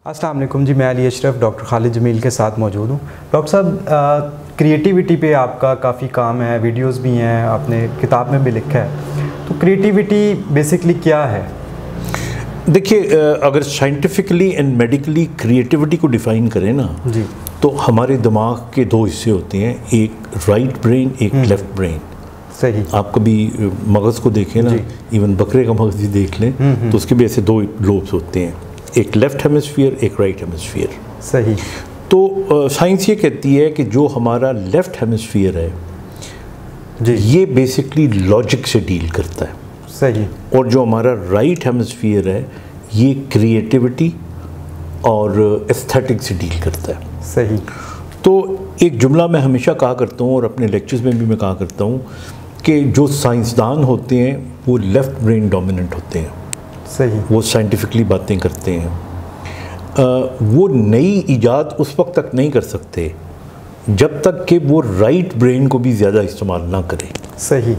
अस्सलाम वालेकुम जी, मैं अली अशरफ डॉक्टर खालिद जमील के साथ मौजूद हूँ। डॉक्टर साहब, क्रिएटिविटी पे आपका काफ़ी काम है, वीडियोस भी हैं, आपने किताब में भी लिखा है। तो क्रिएटिविटी बेसिकली क्या है? देखिए, अगर साइंटिफिकली एंड मेडिकली क्रिएटिविटी को डिफ़ाइन करें ना जी, तो हमारे दिमाग के दो हिस्से होते हैं, एक राइट ब्रेन, एक लेफ़्ट ब्रेन। सही। आप कभी मगज़ को देखें ना, इवन बकरे का मगज़ भी देख लें तो उसके भी ऐसे दो लोब्स होते हैं, एक लेफ़्ट हेमिस्फीयर, एक राइट हेमिस्फीयर। सही। तो साइंस ये कहती है कि जो हमारा लेफ़्ट हेमिस्फीयर है जी, ये बेसिकली लॉजिक से डील करता है, सही। और जो हमारा राइट हेमिस्फीयर है ये क्रिएटिविटी और एस्थेटिक से डील करता है। सही। तो एक जुमला मैं हमेशा कहा करता हूँ और अपने लेक्चर्स में भी मैं कहा करता हूँ कि जो साइंसदान होते हैं वो लेफ़्ट ब्रेन डोमिनेंट होते हैं। सही। वो साइंटिफिकली बातें करते हैं। वो नई इजाद उस वक्त तक नहीं कर सकते जब तक कि वो राइट ब्रेन को भी ज़्यादा इस्तेमाल ना करें। सही।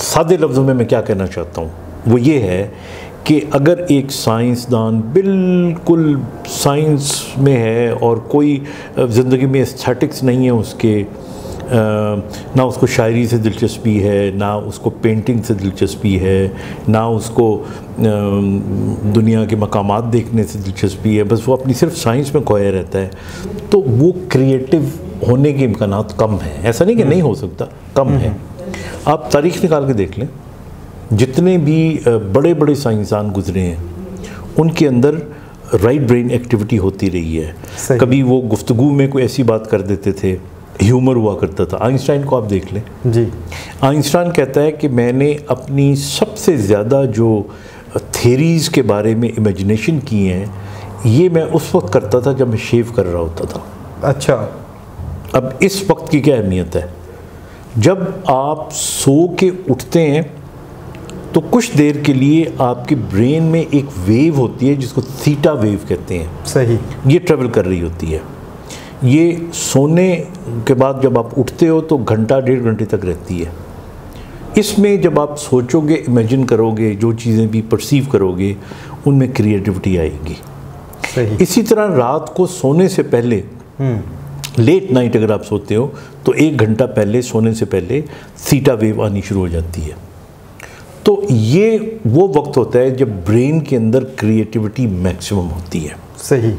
सादे लफ्ज़ों में मैं क्या कहना चाहता हूँ वो ये है कि अगर एक साइंसदान बिल्कुल साइंस में है और कोई ज़िंदगी में एस्थेटिक्स नहीं है उसके, ना उसको शायरी से दिलचस्पी है, ना उसको पेंटिंग से दिलचस्पी है, ना उसको दुनिया के मकामात देखने से दिलचस्पी है, बस वो अपनी सिर्फ साइंस में खोया रहता है, तो वो क्रिएटिव होने के इम्कानात कम हैं। ऐसा नहीं कि नहीं हो सकता, कम है। आप तारीख़ निकाल के देख लें, जितने भी बड़े बड़े साइंसदान गुजरे हैं उनके अंदर राइट ब्रेन एक्टिविटी होती रही है। कभी वो गुफ्तगू में कोई ऐसी बात कर देते थे, ह्यूमर हुआ करता था। आइंस्टाइन को आप देख लें जी, आइंस्टाइन कहता है कि मैंने अपनी सबसे ज़्यादा जो थेरीज़ के बारे में इमेजिनेशन की हैं ये मैं उस वक्त करता था जब मैं शेव कर रहा होता था। अच्छा। अब इस वक्त की क्या अहमियत है? जब आप सो के उठते हैं तो कुछ देर के लिए आपके ब्रेन में एक वेव होती है जिसको थीटा वेव कहते हैं। सही। ये ट्रेवल कर रही होती है। ये सोने के बाद जब आप उठते हो तो घंटा डेढ़ घंटे तक रहती है। इसमें जब आप सोचोगे, इमेजिन करोगे, जो चीज़ें भी परसीव करोगे उनमें क्रिएटिविटी आएगी। सही। इसी तरह रात को सोने से पहले, लेट नाइट अगर आप सोते हो तो एक घंटा पहले सोने से पहले थीटा वेव आनी शुरू हो जाती है। तो ये वो वक्त होता है जब ब्रेन के अंदर क्रिएटिविटी मैक्सिमम होती है। सही।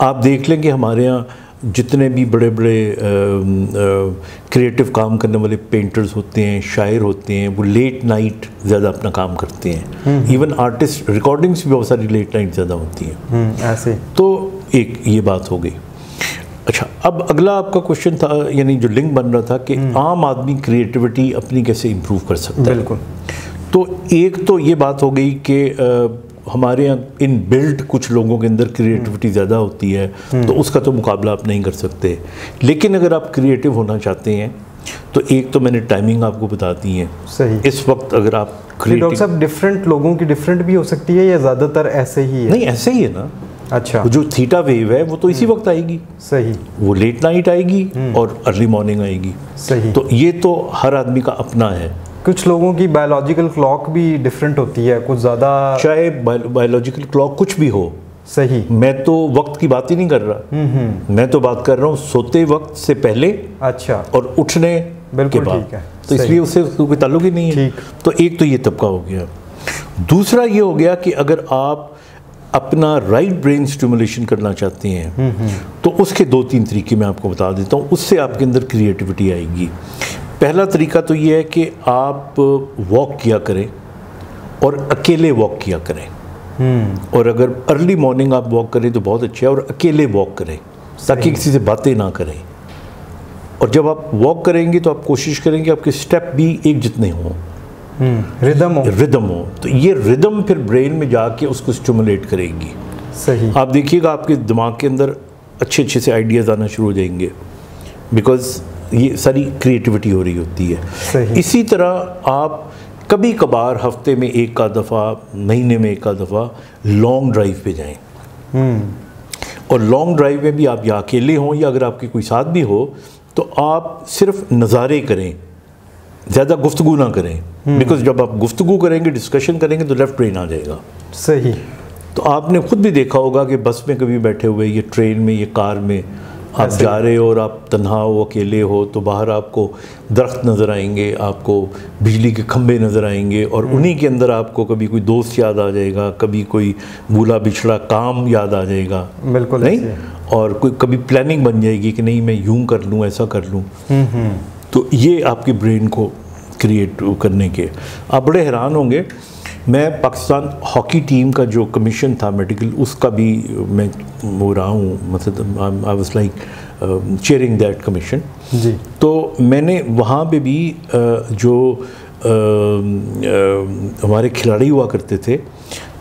आप देख लें कि हमारे यहाँ जितने भी बड़े बड़े क्रिएटिव काम करने वाले पेंटर्स होते हैं, शायर होते हैं, वो लेट नाइट ज़्यादा अपना काम करते हैं। इवन आर्टिस्ट रिकॉर्डिंग्स भी बहुत सारी लेट नाइट ज़्यादा होती हैं। ऐसे। तो एक ये बात हो गई। अच्छा, अब अगला आपका क्वेश्चन था, यानी जो लिंक बन रहा था कि आम आदमी क्रिएटिविटी अपनी कैसे इम्प्रूव कर सकता है। बिल्कुल। तो एक तो ये बात हो गई कि हमारे यहाँ इन बिल्ट कुछ लोगों के अंदर क्रिएटिविटी ज़्यादा होती है, तो उसका तो मुकाबला आप नहीं कर सकते। लेकिन अगर आप क्रिएटिव होना चाहते हैं तो एक तो मैंने टाइमिंग आपको बता दी है। सही। इस वक्त अगर आप डॉक्टर साहब, डिफरेंट लोगों की डिफरेंट भी हो सकती है या ज़्यादातर ऐसे ही है? नहीं, ऐसे ही है ना। अच्छा। जो थीटा वेव है वो तो इसी वक्त आएगी। सही। वो लेट नाइट आएगी और अर्ली मॉर्निंग आएगी। सही। तो ये तो हर आदमी का अपना है। कुछ लोगों की बायोलॉजिकल क्लॉक भी डिफरेंट होती है, कुछ ज़्यादा, चाहे बायोलॉजिकल क्लॉक कुछ भी हो। सही। मैं तो वक्त की बात ही नहीं कर रहा, मैं तो बात कर रहा हूँ सोते वक्त से पहले, अच्छा, और उठने के बाद। ठीक है। तो इसलिए उससे कोई ताल्लुक ही नहीं है। तो एक तो ये तबका हो गया। दूसरा ये हो गया कि अगर आप अपना राइट ब्रेन स्टिमुलेशन करना चाहते हैं तो उसके दो तीन तरीके मैं आपको बता देता हूँ, उससे आपके अंदर क्रिएटिविटी आएगी। पहला तरीका तो ये है कि आप वॉक किया करें और अकेले वॉक किया करें। और अगर अर्ली मॉर्निंग आप वॉक करें तो बहुत अच्छा है, और अकेले वॉक करें ताकि किसी से बातें ना करें। और जब आप वॉक करेंगे तो आप कोशिश करेंगे आपके स्टेप भी एक जितने हों, रिदम हो। तो ये रिदम फिर ब्रेन में जाके उसको स्टिमुलेट करेगी। सही। आप देखिएगा आपके दिमाग के अंदर अच्छे अच्छे से आइडियाज़ आना शुरू हो जाएंगे, बिकॉज ये सारी क्रिएटिविटी हो रही होती है। सही। इसी तरह आप कभी कभार हफ्ते में एक आध दफ़ा, महीने में एक आध दफ़ा लॉन्ग ड्राइव पे जाएं। और लॉन्ग ड्राइव में भी आप या अकेले हों या अगर आपके कोई साथ भी हो तो आप सिर्फ नज़ारे करें, ज़्यादा गुफ्तगू ना करें। बिकॉज जब आप गुफ्तगू करेंगे, डिस्कशन करेंगे तो लेफ़्ट ब्रेन आ जाएगा। सही। तो आपने खुद भी देखा होगा कि बस में कभी बैठे हुए, ये ट्रेन में, ये कार में आप जा रहे हो और आप तन्हा हो, अकेले हो, तो बाहर आपको दरख्त नज़र आएंगे, आपको बिजली के खंभे नज़र आएंगे, और उन्हीं के अंदर आपको कभी कोई दोस्त याद आ जाएगा, कभी कोई भूला बिछड़ा काम याद आ जाएगा। बिल्कुल नहीं, और कोई कभी प्लानिंग बन जाएगी कि नहीं मैं यूं कर लूं, ऐसा कर लूं। तो ये आपके ब्रेन को क्रिएट करने के, आप बड़े हैरान होंगे। मैं पाकिस्तान हॉकी टीम का जो कमीशन था मेडिकल, उसका भी मैं हो रहा हूँ, मतलब I was like chairing that commission ji. तो मैंने वहाँ पे भी जो हमारे खिलाड़ी हुआ करते थे,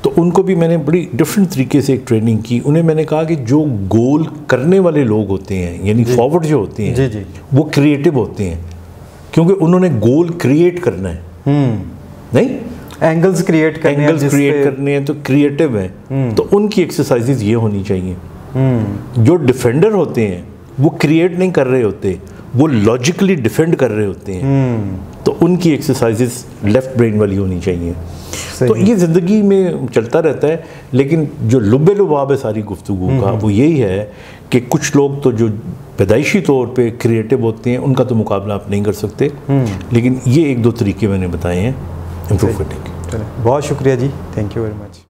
तो उनको भी मैंने बड़ी डिफरेंट तरीके से एक ट्रेनिंग की। उन्हें मैंने कहा कि जो गोल करने वाले लोग होते हैं, यानी फॉरवर्ड जो होते हैं, जी जी, वो क्रिएटिव होते हैं, क्योंकि उन्होंने गोल क्रिएट करना है। नहीं, एंगल्स क्रिएट करने हैं तो क्रिएटिव हैं। तो उनकी एक्सरसाइजेज ये होनी चाहिए। जो डिफेंडर होते हैं वो क्रिएट नहीं कर रहे होते, वो लॉजिकली डिफेंड कर रहे होते हैं। तो उनकी एक्सरसाइजेज लेफ्ट ब्रेन वाली होनी चाहिए। तो ये ज़िंदगी में चलता रहता है, लेकिन जो लुब्बे लुबाब है सारी गुफ्तगू का वो यही है कि कुछ लोग तो जो पैदाइशी तौर पे क्रिएटिव होते हैं, उनका तो मुकाबला आप नहीं कर सकते, लेकिन ये एक दो तरीके मैंने बताए हैं इम्प्रूव करने के। बहुत शुक्रिया जी, थैंक यू वेरी मच।